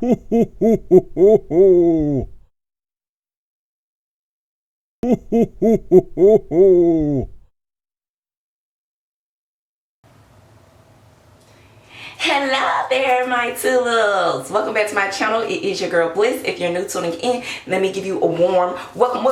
Ho, ho, ho, ho, ho, ho. Ho, ho, ho, ho, ho, ho. Hello there, my tulips. Welcome back to my channel. It is your girl Bliss. If you're new tuning in, let me give you a warm welcome.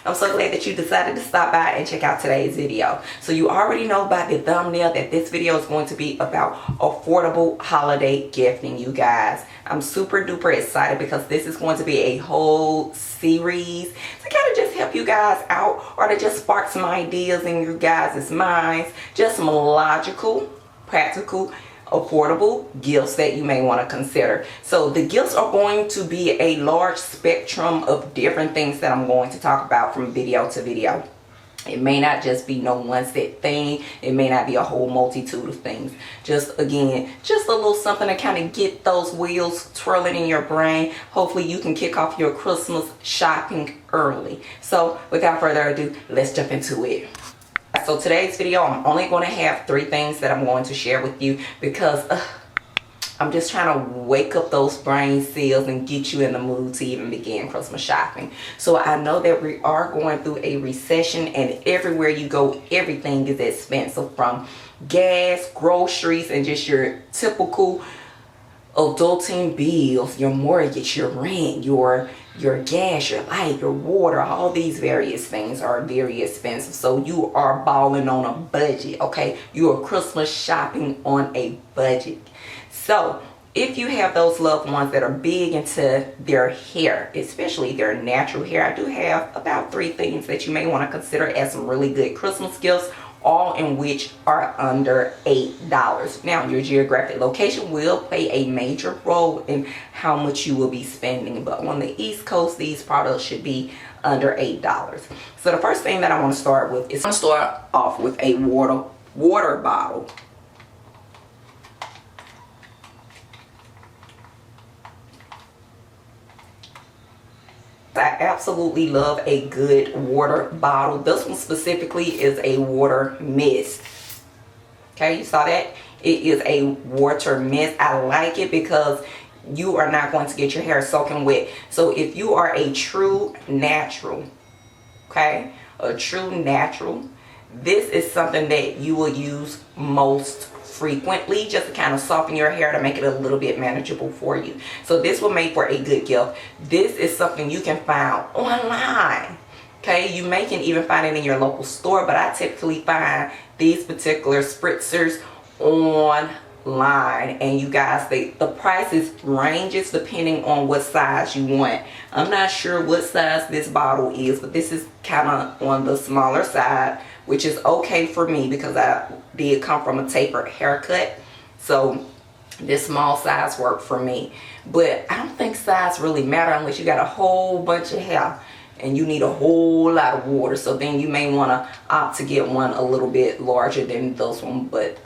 I'm so glad that you decided to stop by and check out today's video. So you already know by the thumbnail that this video is going to be about affordable holiday gifting, you guys. I'm super duper excited because this is going to be a whole series to kind of just help you guys out, or to just spark some ideas in your guys' minds, just some logical, practical, affordable gifts that you may want to consider. So the gifts are going to be a large spectrum of different things that I'm going to talk about from video to video. It may not just be no one set thing. It may not be a whole multitude of things. Just again, just a little something to kind of get those wheels twirling in your brain. Hopefully you can kick off your Christmas shopping early. So without further ado, let's jump into it. So today's video, I'm only going to have 3 things that I'm going to share with you because I'm just trying to wake up those brain cells and get you in the mood to even begin Christmas shopping. So I know that we are going through a recession, and everywhere you go, everything is expensive, from gas, groceries, and just your typical adulting bills, your mortgage, your rent, your gas, your light, your water. All these various things are very expensive. So you are balling on a budget, okay? You are Christmas shopping on a budget. So if you have those loved ones that are big into their hair, especially their natural hair, I do have about 3 things that you may want to consider as some really good Christmas gifts, all in which are under $8. Now, your geographic location will play a major role in how much you will be spending, but on the East Coast, these products should be under $8. So the first thing that I want to start with is, I'm going to start off with a water bottle. I absolutely love a good water bottle. This one specifically is a water mist. Okay, you saw that? It is a water mist. I like it because you are not going to get your hair soaking wet. So if you are a true natural, okay, a true natural, this is something that you will use most frequently, just to kind of soften your hair, to make it a little bit manageable for you. So this will make for a good gift. This is something you can find online. Okay, you may can even find it in your local store, but I typically find these particular spritzers online, and you guys, the prices ranges depending on what size you want. I'm not sure what size this bottle is, but this is kind of on the smaller side, which is okay for me because I did come from a tapered haircut. So this small size worked for me. But I don't think size really matter unless you got a whole bunch of hair and you need a whole lot of water. So then you may want to opt to get one a little bit larger than this one. But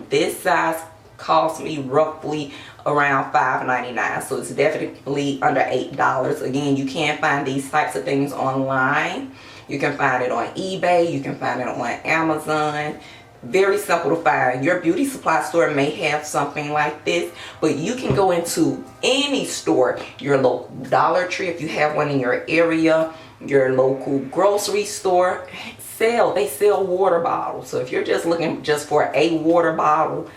this size cost me roughly around $5.99. So it's definitely under $8. Again, you can find these types of things online. You can find it on eBay. You can find it on Amazon. Very simple to find. Your beauty supply store may have something like this, but you can go into any store, your local Dollar Tree if you have one in your area, your local grocery store. They sell water bottles. So if you're just looking just for a water bottle,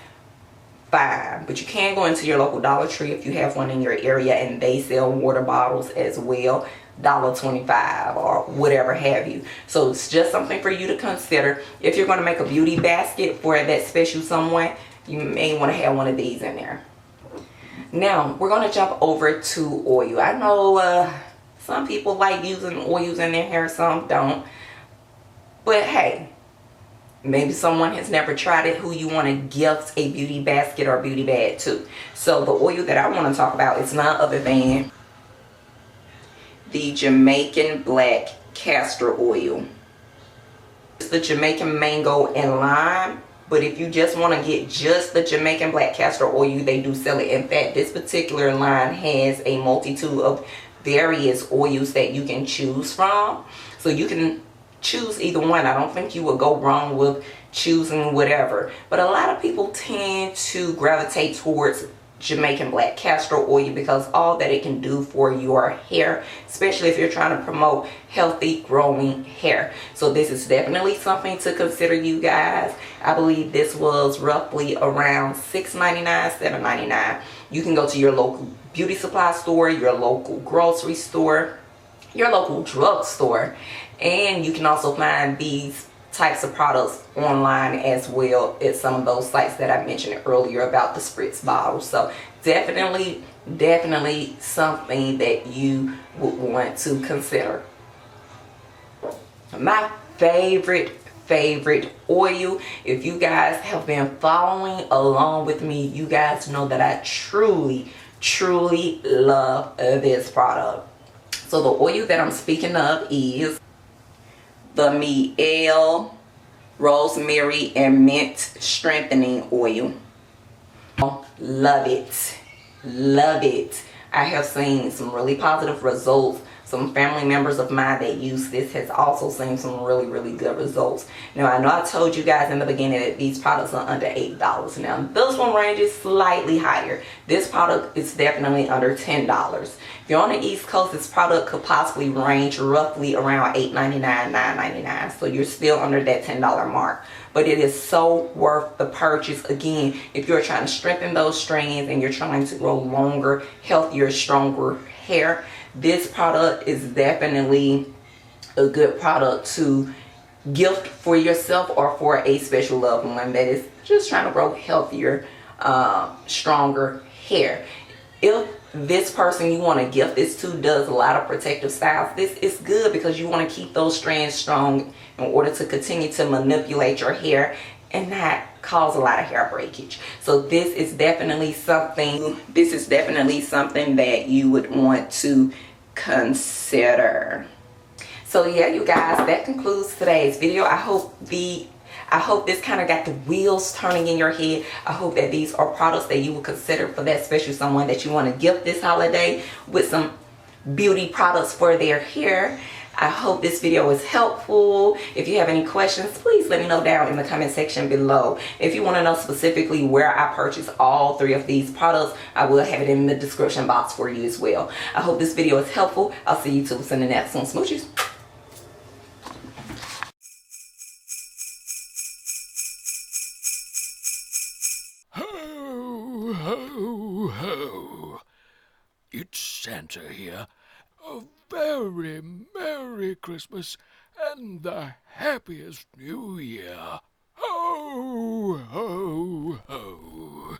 fine. But you can go into your local Dollar Tree if you have one in your area, and they sell water bottles as well. $1.25 or whatever have you. So it's just something for you to consider. If you're going to make a beauty basket for that special someone, you may want to have one of these in there. Now we're going to jump over to oil. I know some people like using oils in their hair, some don't, but hey, maybe someone has never tried it who you want to gift a beauty basket or beauty bag to. So the oil that I want to talk about is none other than the Jamaican Black Castor Oil. It's the Jamaican Mango and Lime, but if you just want to get just the Jamaican Black Castor Oil, they do sell it. In fact, this particular line has a multitude of various oils that you can choose from. So you can choose either one. I don't think you would go wrong with choosing whatever. But a lot of people tend to gravitate towards Jamaican black castor oil, because all that it can do for your hair, especially if you're trying to promote healthy growing hair. So this is definitely something to consider, you guys. I believe this was roughly around $6.99, $7.99. You can go to your local beauty supply store, your local grocery store, your local drugstore, and you can also find these types of products online as well at some of those sites that I mentioned earlier about the spritz bottles. So definitely something that you would want to consider. My favorite oil, if you guys have been following along with me, you guys know that I truly love this product. So the oil that I'm speaking of is the MIELLE Rosemary and Mint Strengthening Oil. Love it. I have seen some really positive results. Some family members of mine that use this has also seen some really good results. Now, I know I told you guys in the beginning that these products are under $8. Now, this one ranges slightly higher. This product is definitely under $10. If you're on the East Coast, this product could possibly range roughly around $8.99, $9.99. So you're still under that $10 mark. But it is so worth the purchase. Again, if you're trying to strengthen those strands and you're trying to grow longer, healthier, stronger hair, this product is definitely a good product to gift for yourself or for a special loved one that is just trying to grow healthier, stronger hair. If this person you want to gift this to does a lot of protective styles, this is good because you want to keep those strands strong in order to continue to manipulate your hair and not cause a lot of hair breakage. So this is definitely something that you would want to consider. So yeah, you guys, that concludes today's video. I hope this kind of got the wheels turning in your head. I hope that these are products that you will consider for that special someone that you want to gift this holiday with some beauty products for their hair. I hope this video was helpful. If you have any questions, please let me know down in the comment section below. If you want to know specifically where I purchased all 3 of these products, I will have it in the description box for you as well. I hope this video is helpful. I'll see you too in the next one. Smooches. Ho, ho, ho. It's Santa here. A very Merry Christmas and the happiest New Year. Ho, ho, ho.